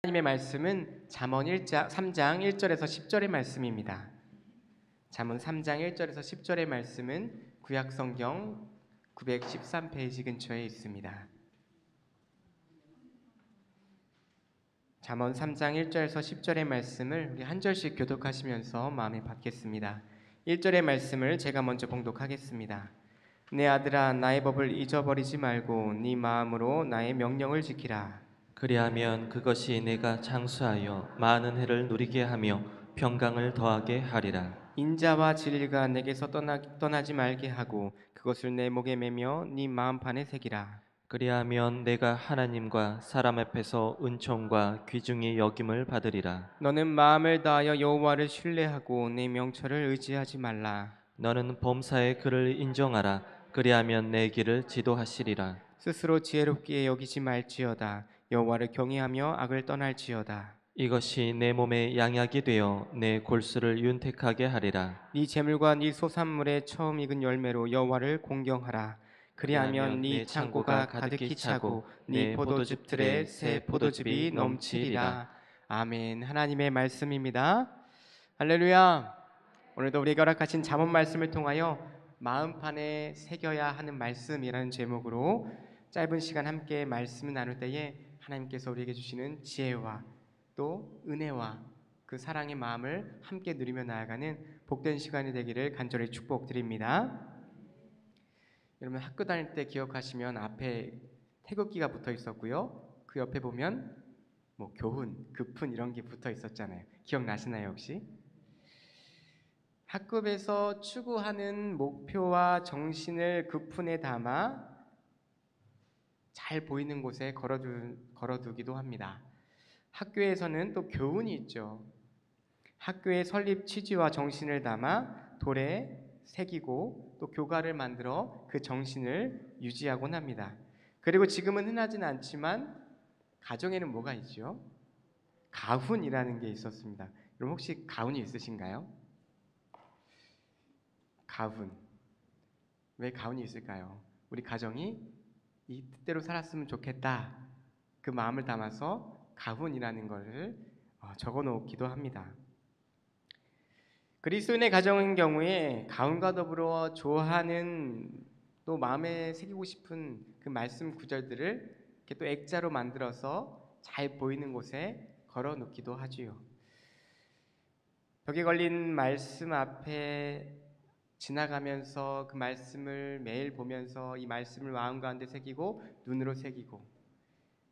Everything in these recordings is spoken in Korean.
하나님의 말씀은 잠언 3장 1절에서 10절의 말씀입니다. 잠언 3장 1절에서 10절의 말씀은 구약성경 913페이지 근처에 있습니다. 잠언 3장 1절에서 10절의 말씀을 우리 한 절씩 교독하시면서 마음에 받겠습니다. 1절의 말씀을 제가 먼저 봉독하겠습니다. 내 아들아, 나의 법을 잊어버리지 말고 네 마음으로 나의 명령을 지키라. 그리하면 그것이 내가 장수하여 많은 해를 누리게 하며 평강을 더하게 하리라. 인자와 진리가 내게서 떠나지 말게 하고 그것을 내 목에 매며 네 마음판에 새기라. 그리하면 내가 하나님과 사람 앞에서 은총과 귀중히 여김을 받으리라. 너는 마음을 다하여 여호와를 신뢰하고 내 명철을 의지하지 말라. 너는 범사의 그를 인정하라. 그리하면 내 길을 지도하시리라. 스스로 지혜롭게 여기지 말지어다. 여호와를 경외하며 악을 떠날지어다. 이것이 내 몸에 양약이 되어 내 골수를 윤택하게 하리라. 네 재물과 네 소산물의 처음 익은 열매로 여호와를 공경하라. 그리하면 네 창고가 가득히 차고 네 포도즙들에 새 포도즙이 넘치리라. 아멘. 하나님의 말씀입니다. 할렐루야. 오늘도 우리에게 허락하신 잠언 말씀을 통하여 마음판에 새겨야 하는 말씀이라는 제목으로 짧은 시간 함께 말씀을 나눌 때에 하나님께서 우리에게 주시는 지혜와 또 은혜와 그 사랑의 마음을 함께 누리며 나아가는 복된 시간이 되기를 간절히 축복드립니다. 여러분 학교 다닐 때 기억하시면 앞에 태극기가 붙어 있었고요. 그 옆에 보면 뭐 교훈, 급훈 이런 게 붙어 있었잖아요. 기억나시나요 혹시? 학급에서 추구하는 목표와 정신을 급훈에 담아 잘 보이는 곳에 걸어두기도 합니다. 학교에서는 또 교훈이 있죠. 학교의 설립 취지와 정신을 담아 돌에 새기고 또 교가를 만들어 그 정신을 유지하곤 합니다. 그리고 지금은 흔하진 않지만 가정에는 뭐가 있죠? 가훈이라는 게 있었습니다. 여러분 혹시 가훈이 있으신가요? 가훈. 왜 가훈이 있을까요? 우리 가정이 이 뜻대로 살았으면 좋겠다. 그 마음을 담아서 가훈이라는 것을 적어 놓기도 합니다. 그리스도인의 가정인 경우에 가훈과 더불어 좋아하는 또 마음에 새기고 싶은 그 말씀 구절들을 이렇게 또 액자로 만들어서 잘 보이는 곳에 걸어 놓기도 하지요. 벽에 걸린 말씀 앞에 지나가면서 그 말씀을 매일 보면서 이 말씀을 마음 가운데 새기고 눈으로 새기고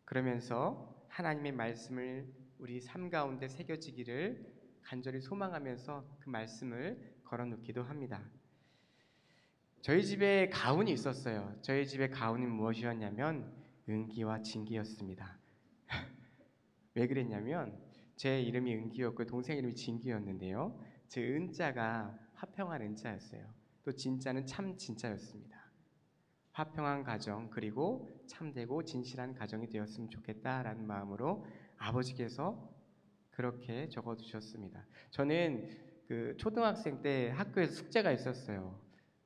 그러면서 하나님의 말씀을 우리 삶 가운데 새겨지기를 간절히 소망하면서 그 말씀을 걸어놓기도 합니다. 저희 집에 가훈이 있었어요. 저희 집에 가훈이 무엇이었냐면 은기와 진기였습니다. 왜 그랬냐면 제 이름이 은기였고 동생 이름이 진기였는데요. 제 은자가 화평한 은자였어요. 또 진짜는 참 진짜였습니다. 화평한 가정 그리고 참되고 진실한 가정이 되었으면 좋겠다라는 마음으로 아버지께서 그렇게 적어두셨습니다. 저는 그 초등학생 때 학교에서 숙제가 있었어요.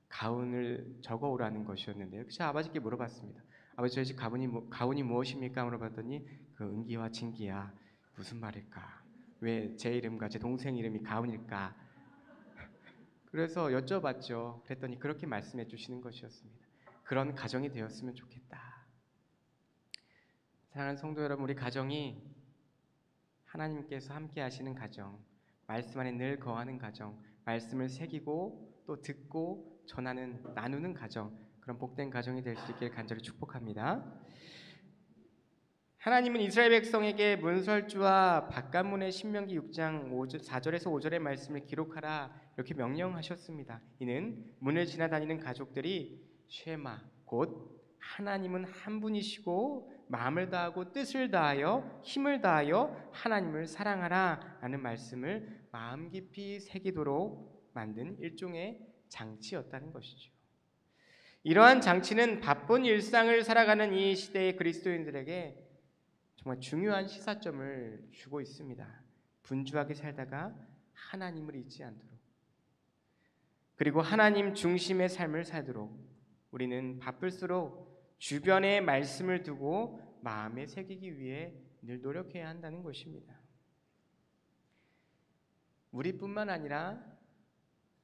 가훈을 적어오라는 것이었는데요. 그래서 아버지께 물어봤습니다. 아버지 저희 집 가훈이 무엇입니까? 물어봤더니 그 은기와 진기야 무슨 말일까? 왜 제 이름과 제 동생 이름이 가훈일까? 그래서 여쭤봤죠. 그랬더니 그렇게 말씀해 주시는 것이었습니다. 그런 가정이 되었으면 좋겠다. 사랑하는 성도 여러분, 우리 가정이 하나님께서 함께 하시는 가정, 말씀 안에 늘 거하는 가정, 말씀을 새기고 또 듣고 전하는 나누는 가정, 그런 복된 가정이 될 수 있기를 간절히 축복합니다. 하나님은 이스라엘 백성에게 문설주와 바깥문의 신명기 6장 4절에서 5절의 말씀을 기록하라 이렇게 명령하셨습니다. 이는 문을 지나다니는 가족들이 쉐마 곧 하나님은 한 분이시고 마음을 다하고 뜻을 다하여 힘을 다하여 하나님을 사랑하라 라는 말씀을 마음 깊이 새기도록 만든 일종의 장치였다는 것이죠. 이러한 장치는 바쁜 일상을 살아가는 이 시대의 그리스도인들에게 정말 중요한 시사점을 주고 있습니다. 분주하게 살다가 하나님을 잊지 않도록, 그리고 하나님 중심의 삶을 살도록 우리는 바쁠수록 주변에 말씀을 두고 마음에 새기기 위해 늘 노력해야 한다는 것입니다. 우리뿐만 아니라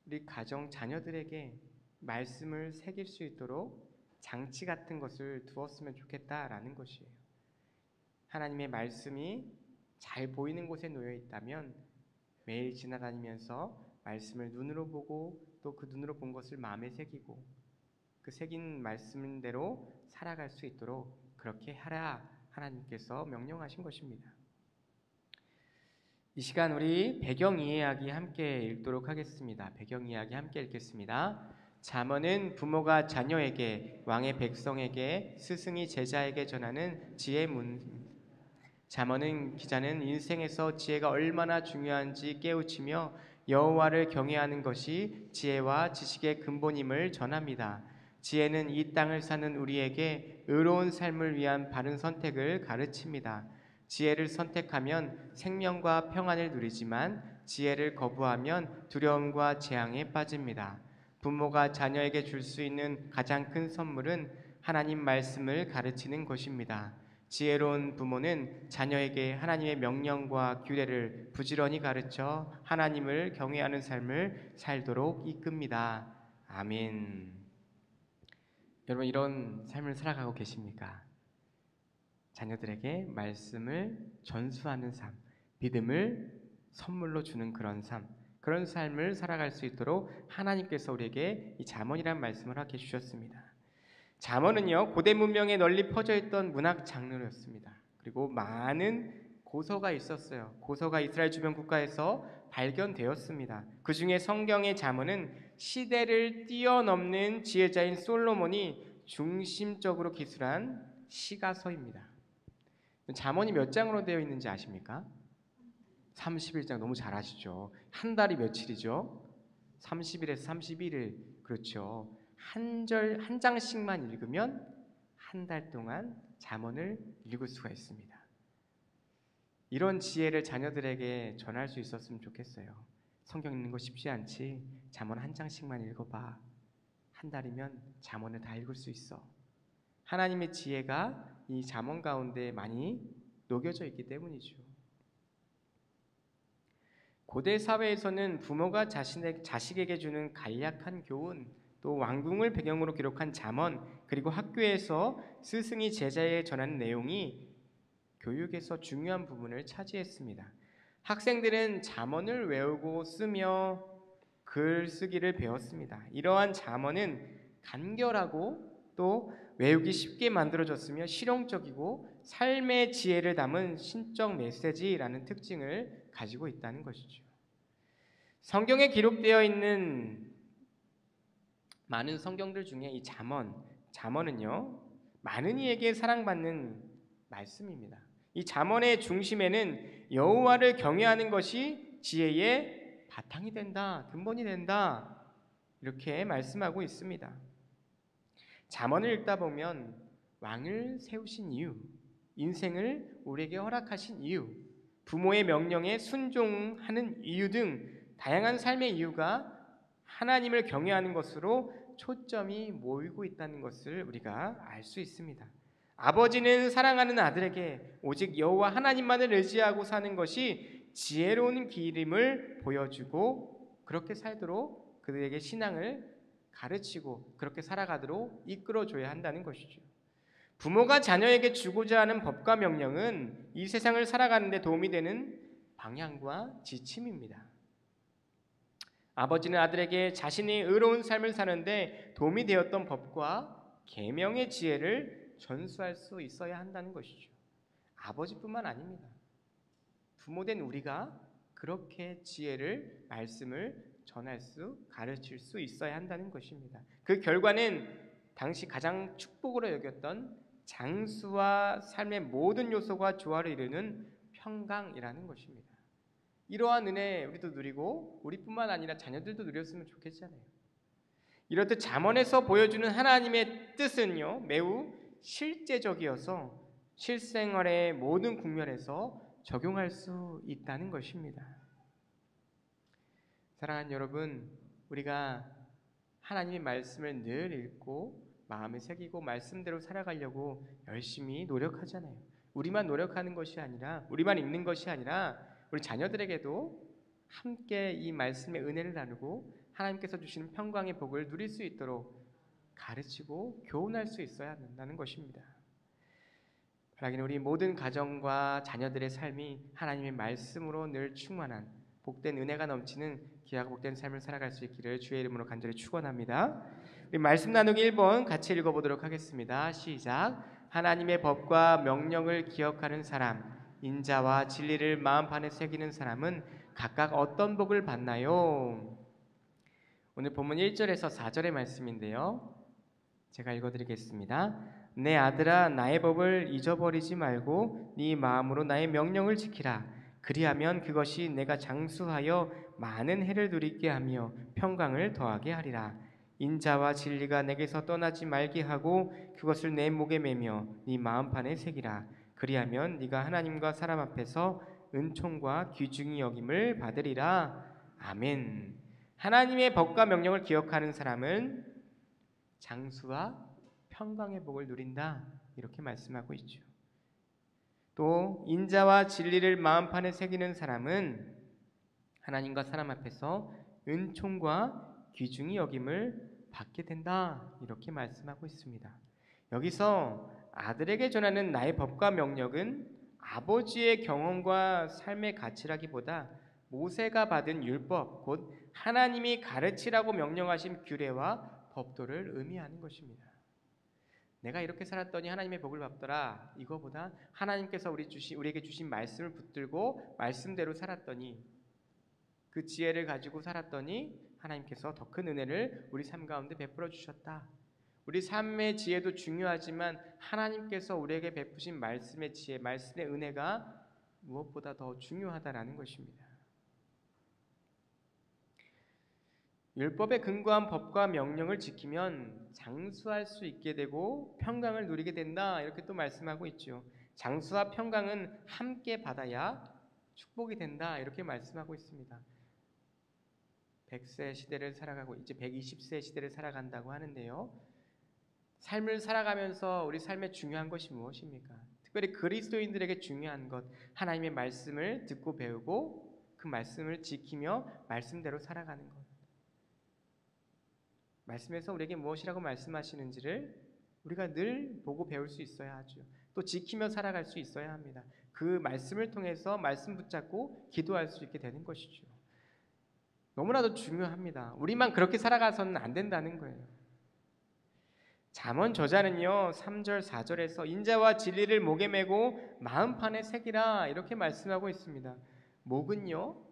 우리 가정 자녀들에게 말씀을 새길 수 있도록 장치 같은 것을 두었으면 좋겠다라는 것이에요. 하나님의 말씀이 잘 보이는 곳에 놓여 있다면 매일 지나다니면서 말씀을 눈으로 보고 또 그 눈으로 본 것을 마음에 새기고 그 새긴 말씀대로 살아갈 수 있도록 그렇게 하라 하나님께서 명령하신 것입니다. 이 시간 우리 배경 이야기 함께 읽도록 하겠습니다. 배경 이야기 함께 읽겠습니다. 잠언은 부모가 자녀에게, 왕의 백성에게, 스승이 제자에게 전하는 지혜 문. 잠언은 기자는 인생에서 지혜가 얼마나 중요한지 깨우치며 여호와를 경외하는 것이 지혜와 지식의 근본임을 전합니다. 지혜는 이 땅을 사는 우리에게 의로운 삶을 위한 바른 선택을 가르칩니다. 지혜를 선택하면 생명과 평안을 누리지만 지혜를 거부하면 두려움과 재앙에 빠집니다. 부모가 자녀에게 줄 수 있는 가장 큰 선물은 하나님 말씀을 가르치는 것입니다. 지혜로운 부모는 자녀에게 하나님의 명령과 규례를 부지런히 가르쳐 하나님을 경외하는 삶을 살도록 이끕니다. 아멘. 여러분 이런 삶을 살아가고 계십니까? 자녀들에게 말씀을 전수하는 삶, 믿음을 선물로 주는 그런 삶, 그런 삶을 살아갈 수 있도록 하나님께서 우리에게 이 잠언이라는 말씀을 하게 주셨습니다. 잠언은요 고대 문명에 널리 퍼져 있던 문학 장르였습니다. 그리고 많은 고서가 있었어요. 고서가 이스라엘 주변 국가에서 발견되었습니다. 그 중에 성경의 잠언은 시대를 뛰어넘는 지혜자인 솔로몬이 중심적으로 기술한 시가서입니다. 잠언이 몇 장으로 되어 있는지 아십니까? 31장. 너무 잘 아시죠? 한 달이 며칠이죠? 30일에서 31일. 그렇죠. 한 장씩만 읽으면 한 달 동안 잠언을 읽을 수가 있습니다. 이런 지혜를 자녀들에게 전할 수 있었으면 좋겠어요. 성경 읽는 거 쉽지 않지? 잠언 한 장씩만 읽어봐. 한 달이면 잠언을 다 읽을 수 있어. 하나님의 지혜가 이 잠언 가운데 많이 녹여져 있기 때문이죠. 고대 사회에서는 부모가 자식에게 주는 간략한 교훈, 또 왕궁을 배경으로 기록한 잠언, 그리고 학교에서 스승이 제자에게 전하는 내용이 교육에서 중요한 부분을 차지했습니다. 학생들은 잠언을 외우고 쓰며 글쓰기를 배웠습니다. 이러한 잠언은 간결하고 또 외우기 쉽게 만들어졌으며 실용적이고 삶의 지혜를 담은 신적 메시지라는 특징을 가지고 있다는 것이죠. 성경에 기록되어 있는 많은 성경들 중에 이 잠언은요 많은 이에게 사랑받는 말씀입니다. 이 잠언의 중심에는 여호와를 경외하는 것이 지혜의 바탕이 된다, 근본이 된다, 이렇게 말씀하고 있습니다. 잠언을 읽다 보면 왕을 세우신 이유, 인생을 우리에게 허락하신 이유, 부모의 명령에 순종하는 이유 등 다양한 삶의 이유가 하나님을 경외하는 것으로 초점이 모이고 있다는 것을 우리가 알 수 있습니다. 아버지는 사랑하는 아들에게 오직 여호와 하나님만을 의지하고 사는 것이 지혜로운 길임을 보여주고 그렇게 살도록 그들에게 신앙을 가르치고 그렇게 살아가도록 이끌어줘야 한다는 것이죠. 부모가 자녀에게 주고자 하는 법과 명령은 이 세상을 살아가는 데 도움이 되는 방향과 지침입니다. 아버지는 아들에게 자신이 의로운 삶을 사는데 도움이 되었던 법과 계명의 지혜를 전수할 수 있어야 한다는 것이죠. 아버지뿐만 아닙니다. 부모된 우리가 그렇게 지혜를, 말씀을 전할 수, 가르칠 수 있어야 한다는 것입니다. 그 결과는 당시 가장 축복으로 여겼던 장수와 삶의 모든 요소가 조화를 이루는 평강이라는 것입니다. 이러한 은혜 우리도 누리고 우리뿐만 아니라 자녀들도 누렸으면 좋겠잖아요. 이렇듯 잠언에서 보여주는 하나님의 뜻은요 매우 실제적이어서 실생활의 모든 국면에서 적용할 수 있다는 것입니다. 사랑하는 여러분, 우리가 하나님의 말씀을 늘 읽고 마음에 새기고 말씀대로 살아가려고 열심히 노력하잖아요. 우리만 노력하는 것이 아니라, 우리만 읽는 것이 아니라 우리 자녀들에게도 함께 이 말씀의 은혜를 나누고 하나님께서 주시는 평강의 복을 누릴 수 있도록 가르치고 교훈할 수 있어야 한다는 것입니다. 바라기는 우리 모든 가정과 자녀들의 삶이 하나님의 말씀으로 늘 충만한 복된 은혜가 넘치는 귀하고 복된 삶을 살아갈 수 있기를 주의 이름으로 간절히 축원합니다. 우리 말씀 나누기 1번 같이 읽어보도록 하겠습니다. 시작. 하나님의 법과 명령을 기억하는 사람, 인자와 진리를 마음판에 새기는 사람은 각각 어떤 복을 받나요? 오늘 본문 1절에서 4절의 말씀인데요. 제가 읽어드리겠습니다. 내 아들아, 나의 법을 잊어버리지 말고 네 마음으로 나의 명령을 지키라. 그리하면 그것이 내가 장수하여 많은 해를 누리게 하며 평강을 더하게 하리라. 인자와 진리가 내게서 떠나지 말게 하고 그것을 내 목에 매며 네 마음판에 새기라. 그리하면 네가 하나님과 사람 앞에서 은총과 귀중히 여김을 받으리라. 아멘. 하나님의 법과 명령을 기억하는 사람은 장수와 평강의 복을 누린다, 이렇게 말씀하고 있죠. 또 인자와 진리를 마음판에 새기는 사람은 하나님과 사람 앞에서 은총과 귀중히 여김을 받게 된다, 이렇게 말씀하고 있습니다. 여기서 아들에게 전하는 나의 법과 명령은 아버지의 경험과 삶의 가치라기보다 모세가 받은 율법, 곧 하나님이 가르치라고 명령하신 규례와 법도를 의미하는 것입니다. 내가 이렇게 살았더니 하나님의 복을 받더라, 이거보다 하나님께서 우리에게 주신 말씀을 붙들고 말씀대로 살았더니, 그 지혜를 가지고 살았더니 하나님께서 더 큰 은혜를 우리 삶 가운데 베풀어 주셨다. 우리 삶의 지혜도 중요하지만 하나님께서 우리에게 베푸신 말씀의 지혜, 말씀의 은혜가 무엇보다 더 중요하다라는 것입니다. 율법에 근거한 법과 명령을 지키면 장수할 수 있게 되고 평강을 누리게 된다, 이렇게 또 말씀하고 있죠. 장수와 평강은 함께 받아야 축복이 된다, 이렇게 말씀하고 있습니다. 100세 시대를 살아가고 이제 120세 시대를 살아간다고 하는데요. 삶을 살아가면서 우리 삶에 중요한 것이 무엇입니까? 특별히 그리스도인들에게 중요한 것, 하나님의 말씀을 듣고 배우고 그 말씀을 지키며 말씀대로 살아가는 것. 말씀에서 우리에게 무엇이라고 말씀하시는지를 우리가 늘 보고 배울 수 있어야 하죠. 또 지키며 살아갈 수 있어야 합니다. 그 말씀을 통해서 말씀 붙잡고 기도할 수 있게 되는 것이죠. 너무나도 중요합니다. 우리만 그렇게 살아가서는 안 된다는 거예요. 잠언 저자는요, 3절 4절에서 인자와 진리를 목에 메고 마음판에 새기라, 이렇게 말씀하고 있습니다. 목은요,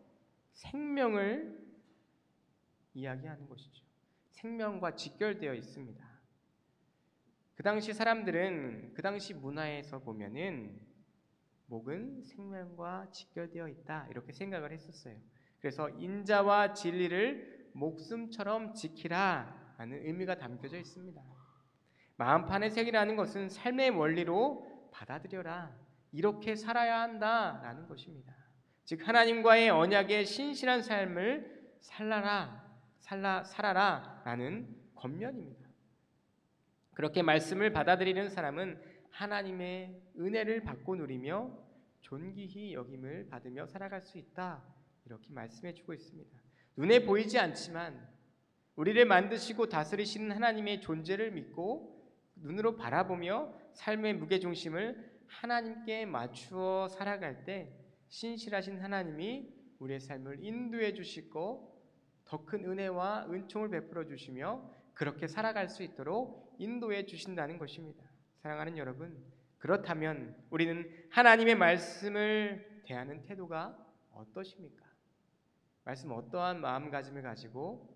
생명을 이야기하는 것이죠. 생명과 직결되어 있습니다. 그 당시 사람들은, 그 당시 문화에서 보면은 목은 생명과 직결되어 있다, 이렇게 생각을 했었어요. 그래서 인자와 진리를 목숨처럼 지키라 하는 의미가 담겨져 있습니다. 마음판에 새기라는 것은 삶의 원리로 받아들여라, 이렇게 살아야 한다라는 것입니다. 즉 하나님과의 언약에 신실한 삶을 살아라 라는 권면입니다. 그렇게 말씀을 받아들이는 사람은 하나님의 은혜를 받고 누리며 존귀히 여김을 받으며 살아갈 수 있다, 이렇게 말씀해 주고 있습니다. 눈에 보이지 않지만 우리를 만드시고 다스리시는 하나님의 존재를 믿고 눈으로 바라보며 삶의 무게중심을 하나님께 맞추어 살아갈 때 신실하신 하나님이 우리의 삶을 인도해 주시고 더 큰 은혜와 은총을 베풀어 주시며 그렇게 살아갈 수 있도록 인도해 주신다는 것입니다. 사랑하는 여러분, 그렇다면 우리는 하나님의 말씀을 대하는 태도가 어떠십니까? 말씀 어떠한 마음가짐을 가지고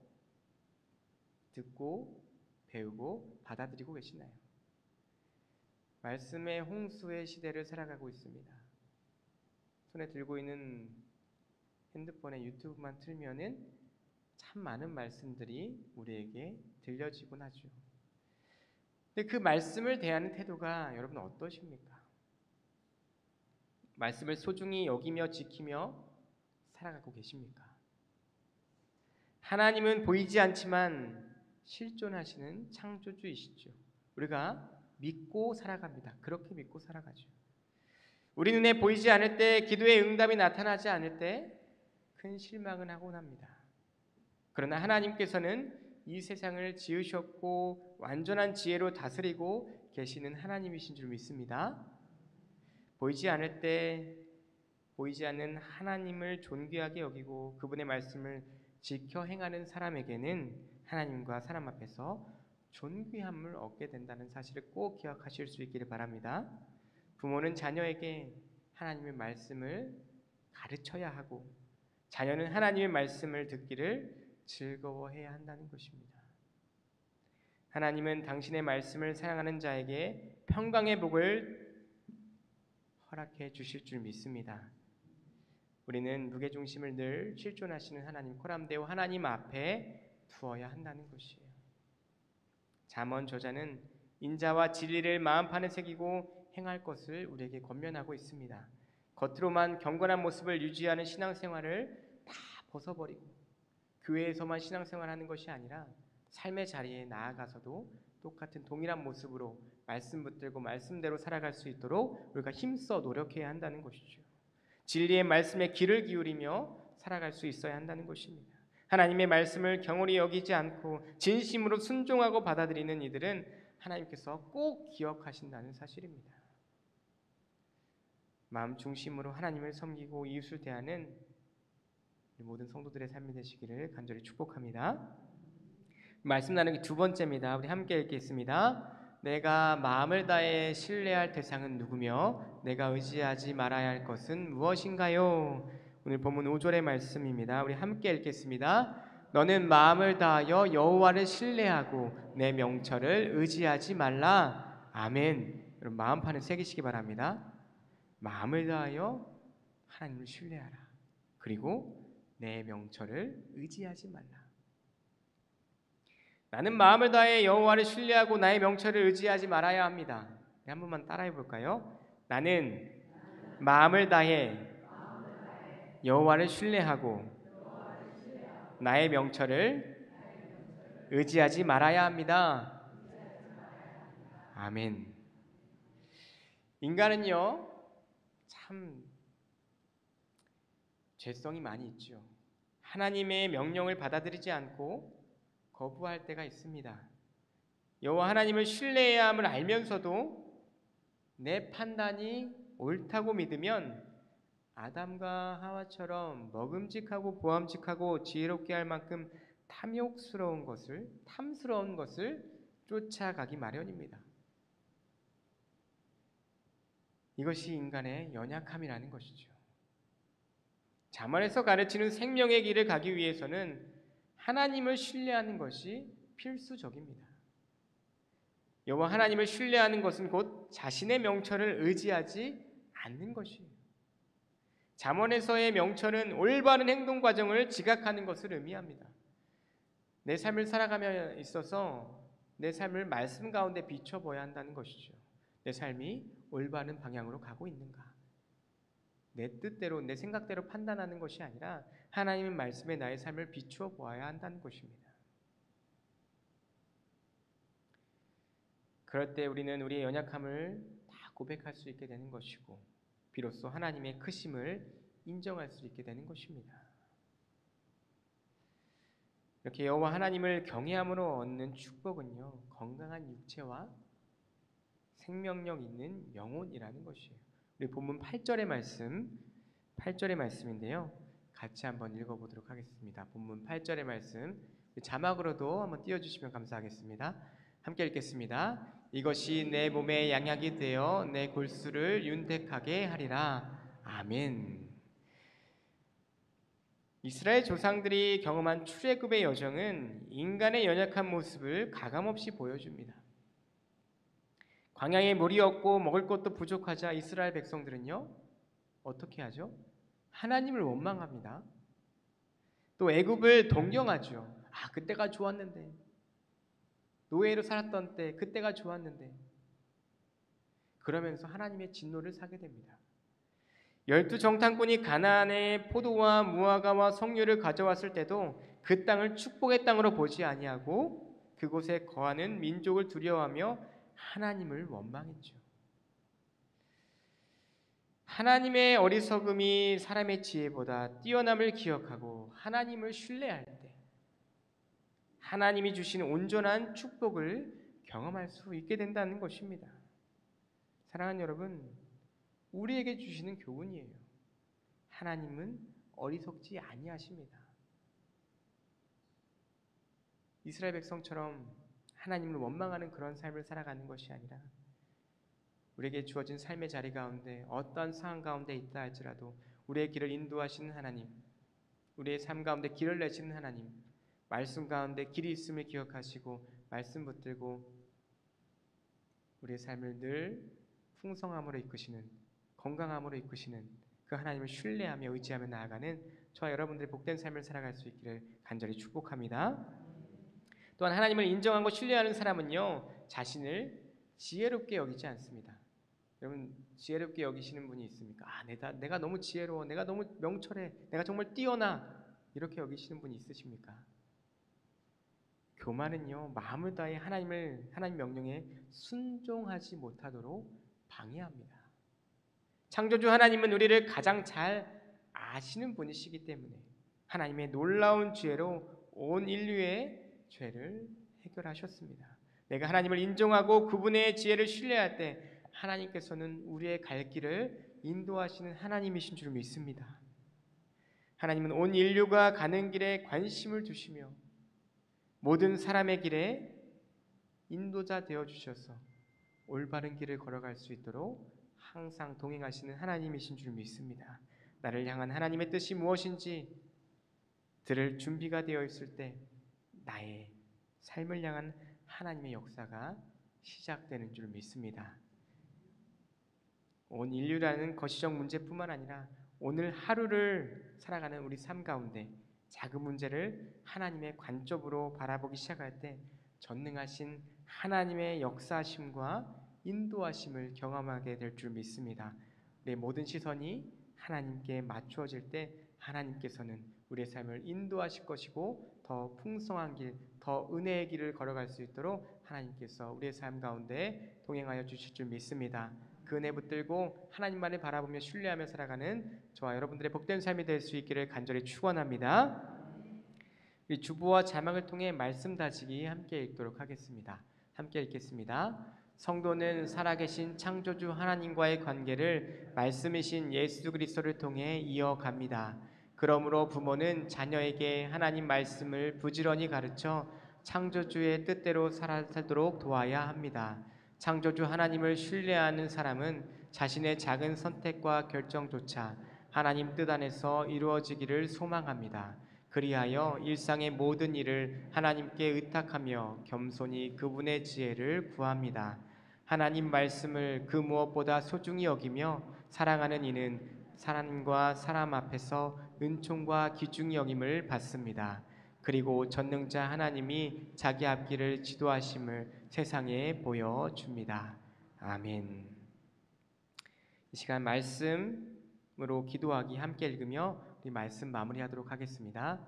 듣고 배우고 받아들이고 계시나요? 말씀의 홍수의 시대를 살아가고 있습니다. 손에 들고 있는 핸드폰에 유튜브만 틀면은 참 많은 말씀들이 우리에게 들려지곤 하죠. 근데 그 말씀을 대하는 태도가 여러분 어떠십니까? 말씀을 소중히 여기며 지키며 살아가고 계십니까? 하나님은 보이지 않지만 실존하시는 창조주이시죠. 우리가 믿고 살아갑니다. 그렇게 믿고 살아가죠. 우리 눈에 보이지 않을 때, 기도의 응답이 나타나지 않을 때 큰 실망은 하곤 합니다. 그러나 하나님께서는 이 세상을 지으셨고 완전한 지혜로 다스리고 계시는 하나님이신 줄 믿습니다. 보이지 않을 때 보이지 않는 하나님을 존귀하게 여기고 그분의 말씀을 지켜 행하는 사람에게는 하나님과 사람 앞에서 존귀함을 얻게 된다는 사실을 꼭 기억하실 수 있기를 바랍니다. 부모는 자녀에게 하나님의 말씀을 가르쳐야 하고 자녀는 하나님의 말씀을 듣기를 즐거워해야 한다는 것입니다. 하나님은 당신의 말씀을 사랑하는 자에게 평강의 복을 허락해 주실 줄 믿습니다. 우리는 무게중심을 늘 실존하시는 하나님, 코람데오 하나님 앞에 두어야 한다는 것이에요. 잠언 저자는 인자와 진리를 마음판에 새기고 행할 것을 우리에게 권면하고 있습니다. 겉으로만 경건한 모습을 유지하는 신앙생활을 다 벗어버리고 교회에서만 신앙생활하는 것이 아니라 삶의 자리에 나아가서도 똑같은 동일한 모습으로 말씀 붙들고 말씀대로 살아갈 수 있도록 우리가 힘써 노력해야 한다는 것이죠. 진리의 말씀에 귀를 기울이며 살아갈 수 있어야 한다는 것입니다. 하나님의 말씀을 경홀히 여기지 않고 진심으로 순종하고 받아들이는 이들은 하나님께서 꼭 기억하신다는 사실입니다. 마음 중심으로 하나님을 섬기고 이웃을 대하는 모든 성도들의 삶이 되시기를 간절히 축복합니다. 말씀 나누기 두 번째입니다. 우리 함께 읽겠습니다. 내가 마음을 다해 신뢰할 대상은 누구며 내가 의지하지 말아야 할 것은 무엇인가요? 오늘 본문 5절의 말씀입니다. 우리 함께 읽겠습니다. 너는 마음을 다하여 여호와를 신뢰하고 내 명철을 의지하지 말라. 아멘. 여러분 마음판에 새기시기 바랍니다. 마음을 다하여 하나님을 신뢰하라. 그리고 내 명철을 의지하지 말라. 나는 마음을 다해 여호와를 신뢰하고 나의 명철을 의지하지 말아야 합니다. 한 번만 따라해 볼까요? 나는 마음을 다해 여호와를 신뢰하고 나의 명철을 의지하지 말아야 합니다. 아멘. 인간은요 참 죄성이 많이 있죠. 하나님의 명령을 받아들이지 않고 거부할 때가 있습니다. 여호와 하나님을 신뢰해야 함을 알면서도 내 판단이 옳다고 믿으면 아담과 하와처럼 먹음직하고 보암직하고 지혜롭게 할 만큼 탐욕스러운 것을, 탐스러운 것을 쫓아가기 마련입니다. 이것이 인간의 연약함이라는 것이죠. 잠언에서 가르치는 생명의 길을 가기 위해서는 하나님을 신뢰하는 것이 필수적입니다. 여호와 하나님을 신뢰하는 것은 곧 자신의 명철을 의지하지 않는 것이에요. 잠언에서의 명철은 올바른 행동 과정을 지각하는 것을 의미합니다. 내 삶을 살아가며 있어서 내 삶을 말씀 가운데 비춰봐야 한다는 것이죠. 내 삶이 올바른 방향으로 가고 있는가? 내 뜻대로, 내 생각대로 판단하는 것이 아니라 하나님의 말씀에 나의 삶을 비추어 보아야 한다는 것입니다. 그럴 때 우리는 우리의 연약함을 다 고백할 수 있게 되는 것이고 비로소 하나님의 크심을 인정할 수 있게 되는 것입니다. 이렇게 여호와 하나님을 경외함으로 얻는 축복은요, 건강한 육체와 생명력 있는 영혼이라는 것이에요. 우리 본문 8절의 말씀인데요. 같이 한번 읽어보도록 하겠습니다. 본문 8절의 말씀 자막으로도 한번 띄워주시면 감사하겠습니다. 함께 읽겠습니다. 이것이 내 몸의 양약이 되어 내 골수를 윤택하게 하리라. 아멘. 이스라엘 조상들이 경험한 출애굽의 여정은 인간의 연약한 모습을 가감없이 보여줍니다. 광야에 물이 없고 먹을 것도 부족하자 이스라엘 백성들은요 어떻게 하죠? 하나님을 원망합니다. 또 애굽을 동경하죠. 그때가 좋았는데, 노예로 살았던 때 그때가 좋았는데, 그러면서 하나님의 진노를 사게 됩니다. 12정탐꾼이 가나안에 포도와 무화과와 석류를 가져왔을 때도 그 땅을 축복의 땅으로 보지 아니하고 그곳에 거하는 민족을 두려워하며 하나님을 원망했죠. 하나님의 어리석음이 사람의 지혜보다 뛰어남을 기억하고 하나님을 신뢰할 때 하나님이 주신 온전한 축복을 경험할 수 있게 된다는 것입니다. 사랑하는 여러분, 우리에게 주시는 교훈이에요. 하나님은 어리석지 아니하십니다. 이스라엘 백성처럼 하나님을 원망하는 그런 삶을 살아가는 것이 아니라 우리에게 주어진 삶의 자리 가운데 어떠한 상황 가운데 있다 할지라도 우리의 길을 인도하시는 하나님, 우리의 삶 가운데 길을 내시는 하나님, 말씀 가운데 길이 있음을 기억하시고 말씀 붙들고 우리의 삶을 늘 풍성함으로 이끄시는, 건강함으로 이끄시는 그 하나님을 신뢰하며 의지하며 나아가는 저와 여러분들의 복된 삶을 살아갈 수 있기를 간절히 축복합니다. 또한 하나님을 인정하고 신뢰하는 사람은요, 자신을 지혜롭게 여기지 않습니다. 여러분, 지혜롭게 여기시는 분이 있습니까? 내가 너무 지혜로워, 내가 너무 명철해, 내가 정말 뛰어나, 이렇게 여기시는 분이 있으십니까? 교만은요, 마음을 다해 하나님 명령에 순종하지 못하도록 방해합니다. 창조주 하나님은 우리를 가장 잘 아시는 분이시기 때문에 하나님의 놀라운 지혜로 온 인류의 죄를 해결하셨습니다. 내가 하나님을 인정하고 그분의 지혜를 신뢰할 때 하나님께서는 우리의 갈 길을 인도하시는 하나님이신 줄 믿습니다. 하나님은 온 인류가 가는 길에 관심을 두시며 모든 사람의 길에 인도자 되어주셔서 올바른 길을 걸어갈 수 있도록 항상 동행하시는 하나님이신 줄 믿습니다. 나를 향한 하나님의 뜻이 무엇인지 들을 준비가 되어 있을 때 나의 삶을 향한 하나님의 역사가 시작되는 줄 믿습니다. 온 인류라는 거시적 문제뿐만 아니라 오늘 하루를 살아가는 우리 삶 가운데 작은 문제를 하나님의 관점으로 바라보기 시작할 때 전능하신 하나님의 역사하심과 인도하심을 경험하게 될 줄 믿습니다. 우리의 모든 시선이 하나님께 맞추어질 때 하나님께서는 우리의 삶을 인도하실 것이고 더 풍성한 길, 더 은혜의 길을 걸어갈 수 있도록 하나님께서 우리의 삶 가운데 동행하여 주실 줄 믿습니다. 그 은혜 붙들고 하나님만을 바라보며 신뢰하며 살아가는 저와 여러분들의 복된 삶이 될 수 있기를 간절히 축원합니다. 우리 주보와 자막을 통해 말씀 다지기 함께 읽도록 하겠습니다. 함께 읽겠습니다. 성도는 살아계신 창조주 하나님과의 관계를 말씀이신 예수 그리스도를 통해 이어갑니다. 그러므로 부모는 자녀에게 하나님 말씀을 부지런히 가르쳐 창조주의 뜻대로 살도록 도와야 합니다. 창조주 하나님을 신뢰하는 사람은 자신의 작은 선택과 결정조차 하나님 뜻 안에서 이루어지기를 소망합니다. 그리하여 일상의 모든 일을 하나님께 의탁하며 겸손히 그분의 지혜를 구합니다. 하나님 말씀을 그 무엇보다 소중히 여기며 사랑하는 이는 사람과 사람 앞에서 은총과 귀중히 여김을 받습니다. 그리고 전능자 하나님이 자기 앞길을 지도하심을 세상에 보여줍니다. 아멘. 이 시간 말씀으로 기도하기 함께 읽으며 우리 말씀 마무리하도록 하겠습니다.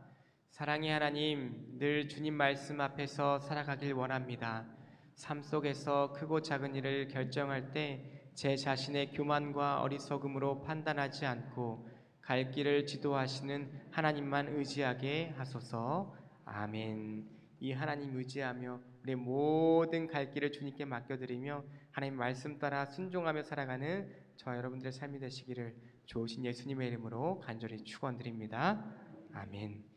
사랑의 하나님, 늘 주님 말씀 앞에서 살아가길 원합니다. 삶 속에서 크고 작은 일을 결정할 때 제 자신의 교만과 어리석음으로 판단하지 않고 갈 길을 지도하시는 하나님만 의지하게 하소서. 아멘. 이 하나님 의지하며 우리 모든 갈 길을 주님께 맡겨드리며 하나님 말씀 따라 순종하며 살아가는 저와 여러분들의 삶이 되시기를 좋으신 예수님의 이름으로 간절히 축원드립니다. 아멘.